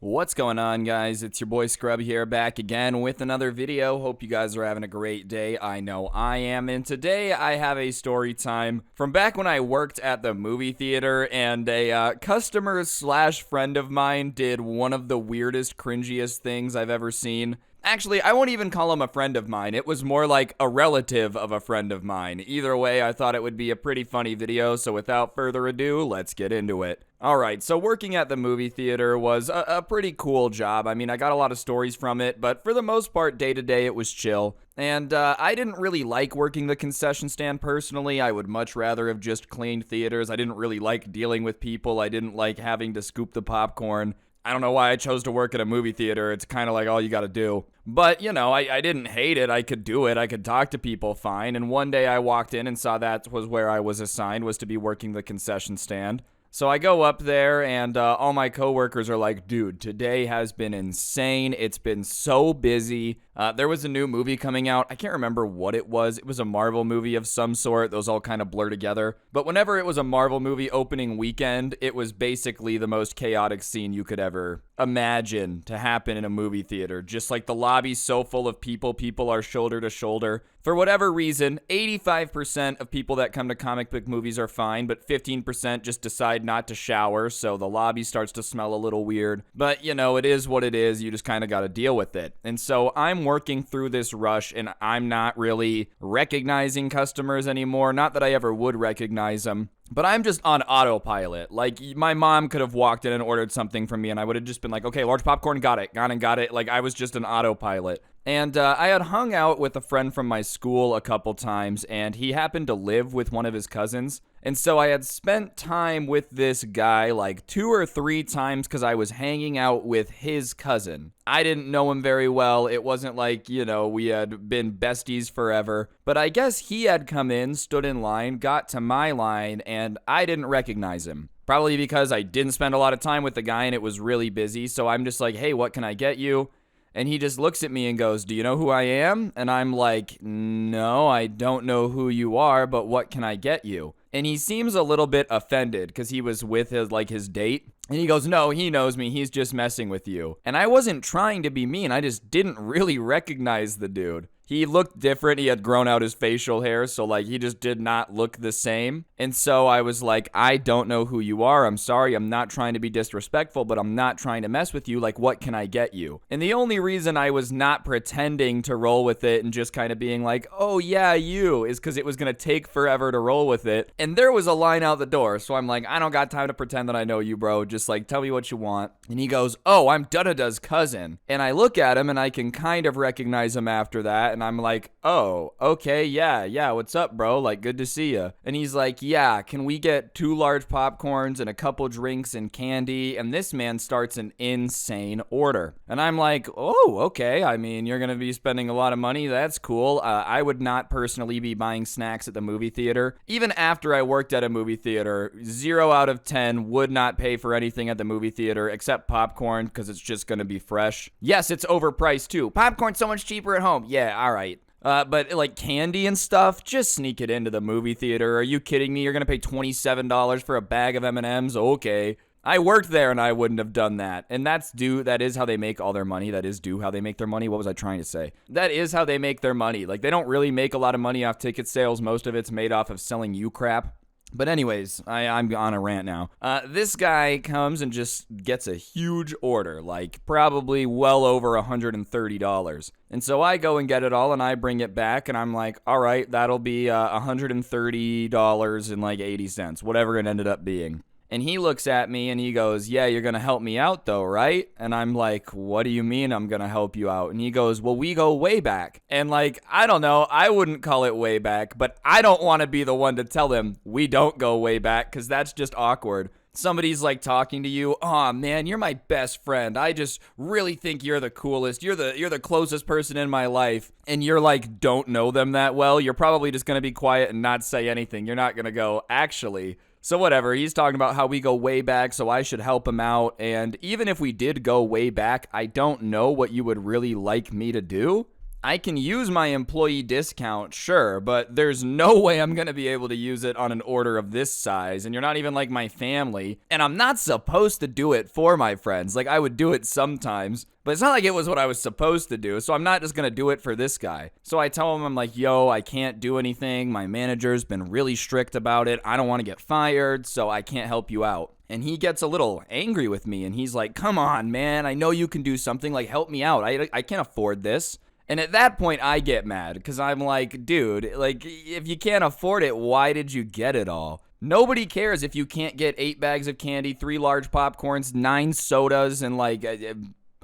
What's going on, guys? It's your boy Scrub here, back again with another video. Hope you guys are having a great day. I know I am, and today I have a story time from back when I worked at the movie theater, and a customer slash friend of mine did one of the weirdest, cringiest things I've ever seen. Actually, I won't even call him a friend of mine. It was more like a relative of a friend of mine. Either way, I thought it would be a pretty funny video, so without further ado, let's get into it. Alright, so working at the movie theater was a pretty cool job. I mean, I got a lot of stories from it, but for the most part, day to day, it was chill. And I didn't really like working the concession stand personally. I would much rather have just cleaned theaters. I didn't really like dealing with people. I didn't like having to scoop the popcorn. I don't know why I chose to work at a movie theater. It's kind of like all you gotta do. But, you know, I didn't hate it. I could do it. I could talk to people fine. And one day I walked in and saw that was where I was assigned, was to be working the concession stand. So I go up there, and all my coworkers are like, dude, today has been insane. It's been so busy. There was a new movie coming out. I can't remember what it was. It was a Marvel movie of some sort. Those all kind of blur together. But whenever it was a Marvel movie opening weekend, it was basically the most chaotic scene you could ever imagine to happen in a movie theater. Just like the lobby's so full of people. People are shoulder to shoulder. For whatever reason, 85% of people that come to comic book movies are fine, but 15% just decide not to shower, so the lobby starts to smell a little weird. But, you know, it is what it is. You just kind of got to deal with it. And so I'm working through this rush, and I'm not really recognizing customers anymore. Not that I ever would recognize them. But I'm just on autopilot. Like, my mom could have walked in and ordered something from me, and I would have just been like, okay, large popcorn, got it. Like, I was just an autopilot. And I had hung out with a friend from my school a couple times, and he happened to live with one of his cousins. And so I had spent time with this guy like 2 or 3 times because I was hanging out with his cousin. I didn't know him very well. It wasn't like, you know, we had been besties forever. But I guess he had come in, stood in line, got to my line, and I didn't recognize him. Probably because I didn't spend a lot of time with the guy and it was really busy. So I'm just like, hey, what can I get you? And he just looks at me and goes, do you know who I am? And I'm like, no, I don't know who you are, but what can I get you? And he seems a little bit offended because he was with his date. And he goes, no, he knows me. He's just messing with you. And I wasn't trying to be mean. I just didn't really recognize the dude. He looked different. He had grown out his facial hair, so, like, he just did not look the same. And so I was like, I don't know who you are. I'm sorry. I'm not trying to be disrespectful, but I'm not trying to mess with you. Like, what can I get you? And the only reason I was not pretending to roll with it and just kind of being like, oh, yeah, you, is because it was going to take forever to roll with it. And there was a line out the door. So I'm like, I don't got time to pretend that I know you, bro. Just, like, tell me what you want. And he goes, oh, I'm Da-Da-Da's cousin. And I look at him, and I can kind of recognize him after that. And I'm like, oh, okay, yeah, what's up, bro? Like, good to see you. And he's like, yeah, can we get 2 large popcorns and a couple drinks and candy? And this man starts an insane order. And I'm like, oh, okay. I mean, you're going to be spending a lot of money. That's cool. I would not personally be buying snacks at the movie theater. Even after I worked at a movie theater, 0 out of 10 would not pay for anything at the movie theater except popcorn because it's just going to be fresh. Yes, it's overpriced too. Popcorn's so much cheaper at home. Yeah, all right. But like candy and stuff, just sneak it into the movie theater. Are you kidding me? You're going to pay $27 for a bag of M&Ms? Okay. I worked there and I wouldn't have done that. And that is how they make all their money. That is how they make their money. What was I trying to say? That is how they make their money. Like, they don't really make a lot of money off ticket sales. Most of it's made off of selling you crap. But anyways, I'm on a rant now. This guy comes and just gets a huge order, like probably well over $130. And so I go and get it all and I bring it back and I'm like, all right, that'll be $130 and like 80 cents, whatever it ended up being. And he looks at me and he goes, yeah, you're going to help me out though, right? And I'm like, what do you mean I'm going to help you out? And he goes, well, we go way back. And like, I don't know, I wouldn't call it way back, but I don't want to be the one to tell him we don't go way back because that's just awkward. Somebody's like talking to you, oh man, you're my best friend. I just really think you're the coolest. You're the closest person in my life. And you're like, don't know them that well. You're probably just going to be quiet and not say anything. You're not going to go, actually. So whatever, he's talking about how we go way back, so I should help him out. And even if we did go way back, I don't know what you would really like me to do. I can use my employee discount, sure, but there's no way I'm going to be able to use it on an order of this size, and you're not even like my family, and I'm not supposed to do it for my friends. Like, I would do it sometimes, but it's not like it was what I was supposed to do, so I'm not just going to do it for this guy. So I tell him, I'm like, yo, I can't do anything. My manager's been really strict about it. I don't want to get fired, so I can't help you out. And he gets a little angry with me, and he's like, come on, man, I know you can do something, like, help me out. I can't afford this. And at that point, I get mad, because I'm like, dude, like, if you can't afford it, why did you get it all? Nobody cares if you can't get 8 bags of candy, 3 large popcorns, 9 sodas, and, like,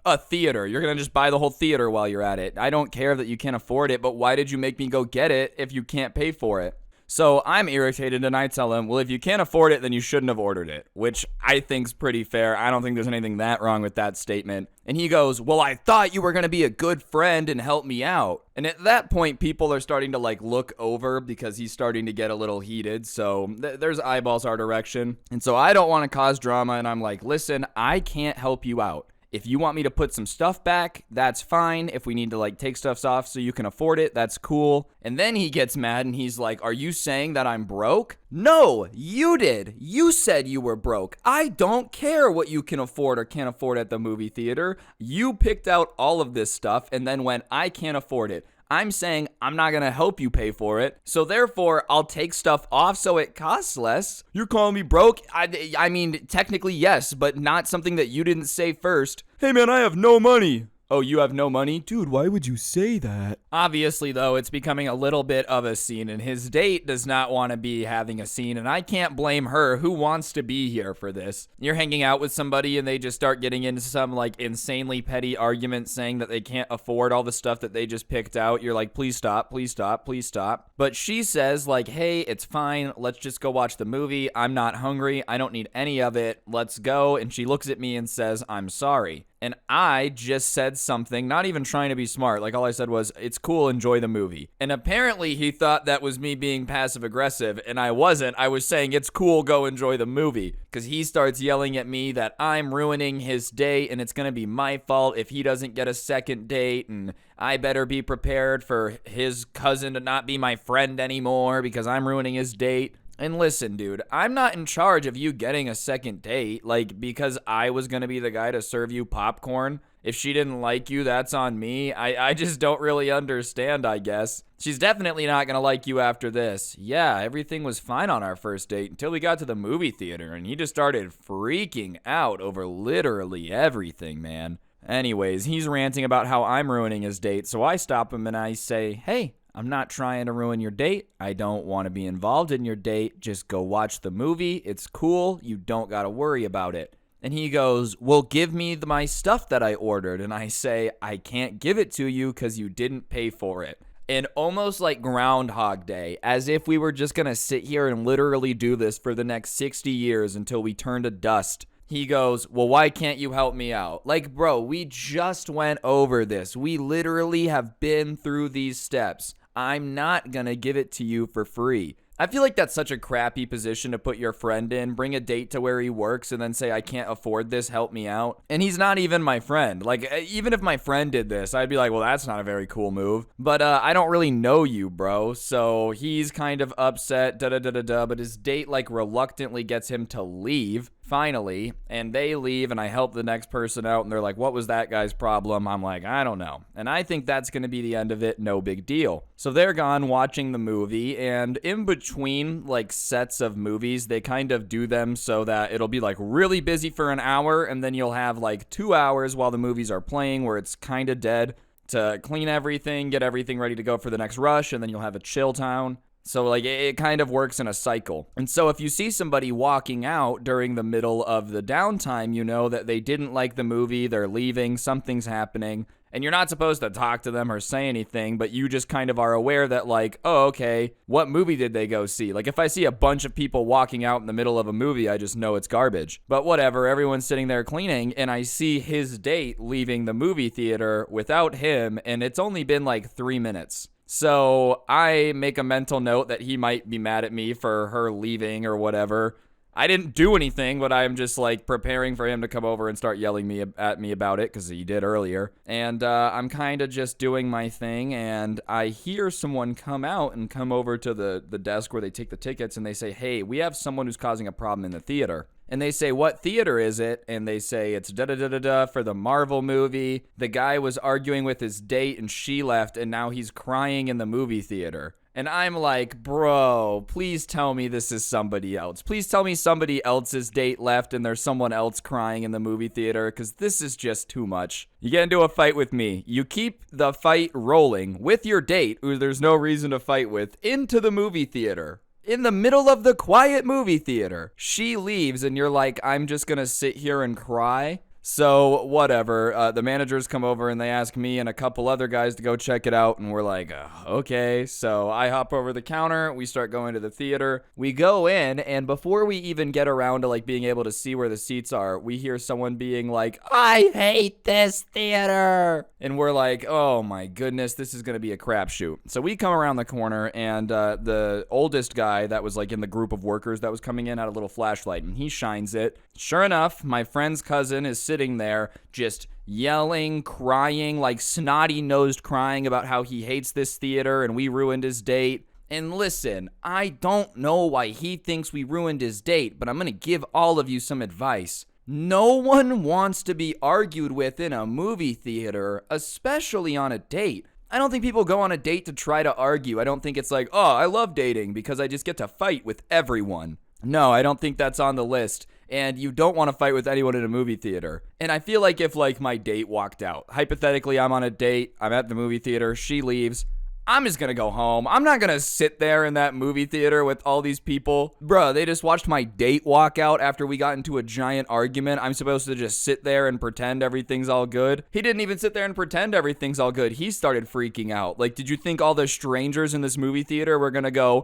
a theater. You're going to just buy the whole theater while you're at it. I don't care that you can't afford it, but why did you make me go get it if you can't pay for it? So I'm irritated, and I tell him, well, if you can't afford it, then you shouldn't have ordered it, which I think's pretty fair. I don't think there's anything that wrong with that statement. And he goes, well, I thought you were going to be a good friend and help me out. And at that point, people are starting to, like, look over because he's starting to get a little heated. So there's eyeballs our direction. And so I don't want to cause drama, and I'm like, listen, I can't help you out. If you want me to put some stuff back, that's fine. If we need to, like, take stuff off so you can afford it, that's cool. And then he gets mad and he's like, are you saying that I'm broke? No, you did. You said you were broke. I don't care what you can afford or can't afford at the movie theater. You picked out all of this stuff and then went, I can't afford it. I'm saying I'm not going to help you pay for it, so therefore I'll take stuff off so it costs less. You're calling me broke? I mean, technically yes, but not something that you didn't say first. Hey man, I have no money. Oh, you have no money? Dude, why would you say that? Obviously, though, it's becoming a little bit of a scene, and his date does not want to be having a scene, and I can't blame her. Who wants to be here for this? You're hanging out with somebody, and they just start getting into some, like, insanely petty argument saying that they can't afford all the stuff that they just picked out. You're like, please stop, please stop, please stop. But she says, like, hey, it's fine. Let's just go watch the movie. I'm not hungry. I don't need any of it. Let's go. And she looks at me and says, I'm sorry. And I just said something, not even trying to be smart. Like, all I said was, it's cool, enjoy the movie. And apparently he thought that was me being passive aggressive, and I wasn't. I was saying, it's cool, go enjoy the movie. Because he starts yelling at me that I'm ruining his date, and it's going to be my fault if he doesn't get a second date, and I better be prepared for his cousin to not be my friend anymore because I'm ruining his date. And listen, dude, I'm not in charge of you getting a second date, like, because I was going to be the guy to serve you popcorn. If she didn't like you, that's on me. I just don't really understand, I guess. She's definitely not going to like you after this. Yeah, everything was fine on our first date until we got to the movie theater, and he just started freaking out over literally everything, man. Anyways, he's ranting about how I'm ruining his date, so I stop him and I say, hey, I'm not trying to ruin your date. I don't want to be involved in your date. Just go watch the movie. It's cool. You don't got to worry about it. And he goes, well, give me my stuff that I ordered. And I say, I can't give it to you because you didn't pay for it. And almost like Groundhog Day, as if we were just going to sit here and literally do this for the next 60 years until we turn to dust. He goes, well, why can't you help me out? Like, bro, we just went over this. We literally have been through these steps. I'm not gonna give it to you for free. I feel like that's such a crappy position to put your friend in. Bring a date to where he works and then say, I can't afford this, help me out. And he's not even my friend. Like, even if my friend did this, I'd be like, well, that's not a very cool move. But I don't really know you, bro. So he's kind of upset, but his date, like, reluctantly gets him to leave. Finally, and they leave, and I help the next person out, and they're like, what was that guy's problem? I'm like, I don't know. And I think that's going to be the end of it. No big deal. So they're gone watching the movie, and in between, like, sets of movies, they kind of do them so that it'll be, like, really busy for an hour, and then you'll have, like, 2 hours while the movies are playing where it's kind of dead to clean everything, get everything ready to go for the next rush, and then you'll have a chill town. So, like, it kind of works in a cycle. And so if you see somebody walking out during the middle of the downtime, you know that they didn't like the movie, they're leaving, something's happening, and you're not supposed to talk to them or say anything, but you just kind of are aware that, like, oh, okay, what movie did they go see? Like, if I see a bunch of people walking out in the middle of a movie, I just know it's garbage. But whatever, everyone's sitting there cleaning, and I see his date leaving the movie theater without him, and it's only been, like, 3 minutes. So I make a mental note that he might be mad at me for her leaving or whatever. I didn't do anything, but I'm just like preparing for him to come over and start yelling at me about it because he did earlier. And I'm kind of just doing my thing, and I hear someone come out and come over to the desk where they take the tickets, and they say, hey, we have someone who's causing a problem in the theater. And they say, what theater is it? And they say, it's da-da-da-da-da for the Marvel movie. The guy was arguing with his date and she left, and now he's crying in the movie theater. And I'm like, bro, please tell me this is somebody else. Please tell me somebody else's date left and there's someone else crying in the movie theater, because this is just too much. You get into a fight with me. You keep the fight rolling with your date, who there's no reason to fight with, into the movie theater. In the middle of the quiet movie theater. She leaves and you're like, I'm just gonna sit here and cry? So, whatever. The managers come over and they ask me and a couple other guys to go check it out, and we're like, okay. So, I hop over the counter, we start going to the theater. We go in, and before we even get around to, like, being able to see where the seats are, we hear someone being like, I hate this theater! And we're like, oh my goodness, this is gonna be a crapshoot. So, we come around the corner, and the oldest guy that was, like, in the group of workers that was coming in had a little flashlight, and he shines it. Sure enough, my friend's cousin is sitting there just yelling, crying, like snotty-nosed crying about how he hates this theater and we ruined his date. And listen, I don't know why he thinks we ruined his date, but I'm gonna give all of you some advice. No one wants to be argued with in a movie theater, especially on a date. I don't think people go on a date to try to argue. I don't think it's like, oh, I love dating because I just get to fight with everyone. No, I don't think that's on the list. And you don't want to fight with anyone in a movie theater. And I feel like if, like, my date walked out, hypothetically, I'm on a date, I'm at the movie theater, she leaves, I'm just gonna go home. I'm not gonna sit there in that movie theater with all these people. Bruh, they just watched my date walk out after we got into a giant argument. I'm supposed to just sit there and pretend everything's all good. He didn't even sit there and pretend everything's all good. He started freaking out. Like, did you think all the strangers in this movie theater were gonna go,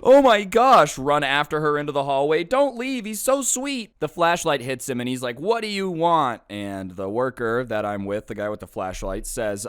oh my gosh, run after her into the hallway? Don't leave, he's so sweet. The flashlight hits him and he's like, what do you want? And the worker that I'm with, the guy with the flashlight, says,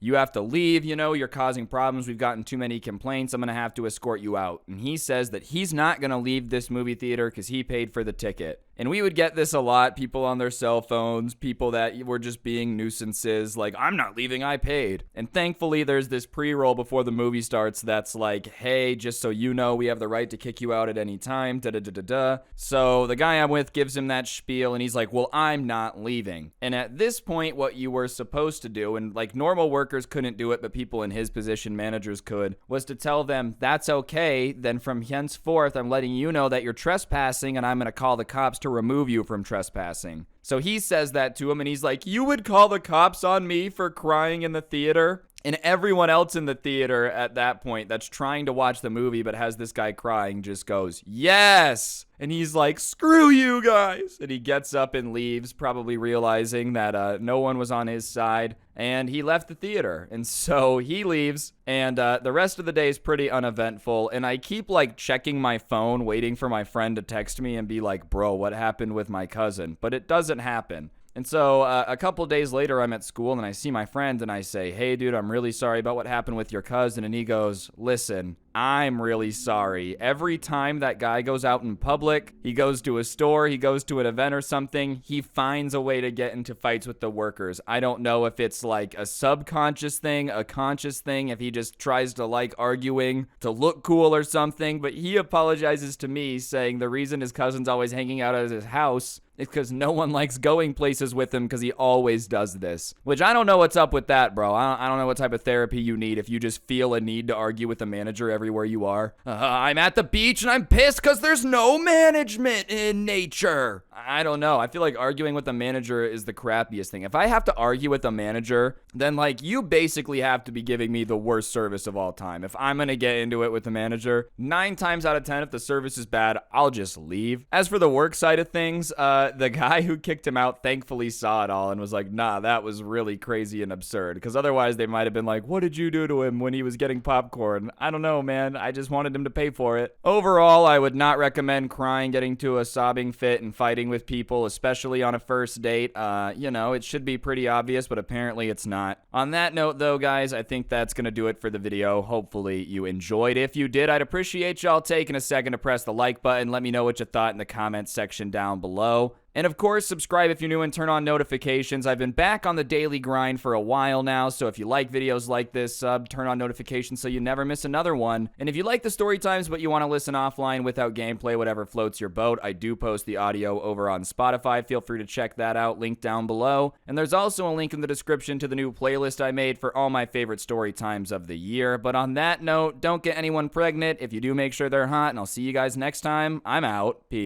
you have to leave, you know, you're causing problems. We've gotten too many complaints. I'm going to have to escort you out. And he says that he's not going to leave this movie theater because he paid for the ticket. And we would get this a lot. People on their cell phones, people that were just being nuisances, like, I'm not leaving, I paid. And thankfully, there's this pre-roll before the movie starts that's like, hey, just so you know, we have the right to kick you out at any time, da-da-da-da-da. So the guy I'm with gives him that spiel, and he's like, well, I'm not leaving. And at this point, what you were supposed to do, and like normal workers couldn't do it, but people in his position, managers could, was to tell them, that's okay, then from henceforth, I'm letting you know that you're trespassing, and I'm going to call the cops to remove you from trespassing. So he says that to him, and he's like, you would call the cops on me for crying in the theater? And everyone else in the theater at that point that's trying to watch the movie but has this guy crying just goes, yes! And he's like, screw you guys! And he gets up and leaves, probably realizing that no one was on his side. And he left the theater. And so he leaves, and the rest of the day is pretty uneventful. And I keep, like, checking my phone, waiting for my friend to text me and be like, bro, what happened with my cousin? But it doesn't happen. And so a couple days later, I'm at school and I see my friend and I say, hey, dude, I'm really sorry about what happened with your cousin. And he goes, listen, I'm really sorry. Every time that guy goes out in public, he goes to a store, he goes to an event or something, he finds a way to get into fights with the workers. I don't know if it's like a subconscious thing, a conscious thing, if he just tries to like arguing to look cool or something. But he apologizes to me saying the reason his cousin's always hanging out at his house is because no one likes going places with him because he always does this. Which I don't know what's up with that, bro. I don't know what type of therapy you need if you just feel a need to argue with the manager everywhere you are. I'm at the beach and I'm pissed because there's no management in nature. I don't know. I feel like arguing with the manager is the crappiest thing. If I have to argue with a manager, then like you basically have to be giving me the worst service of all time. If I'm going to get into it with the manager, 9 times out of 10, if the service is bad, I'll just leave. As for the work side of things, the guy who kicked him out thankfully saw it all and was like, nah, that was really crazy and absurd. Because otherwise they might have been like, what did you do to him when he was getting popcorn? I don't know, man. man. I just wanted him to pay for it. Overall, I would not recommend crying, getting to a sobbing fit, and fighting with people, especially on a first date. You know, it should be pretty obvious, but apparently it's not. On that note, though, guys, I think that's going to do it for the video. Hopefully you enjoyed. If you did, I'd appreciate y'all taking a second to press the like button. Let me know what you thought in the comments section down below. And of course, subscribe if you're new and turn on notifications. I've been back on the daily grind for a while now, so if you like videos like this, turn on notifications so you never miss another one. And if you like the story times but you want to listen offline without gameplay, whatever floats your boat, I do post the audio over on Spotify. Feel free to check that out, link down below. And there's also a link in the description to the new playlist I made for all my favorite story times of the year. But on that note, don't get anyone pregnant. If you do, make sure they're hot, and I'll see you guys next time. I'm out. Peace.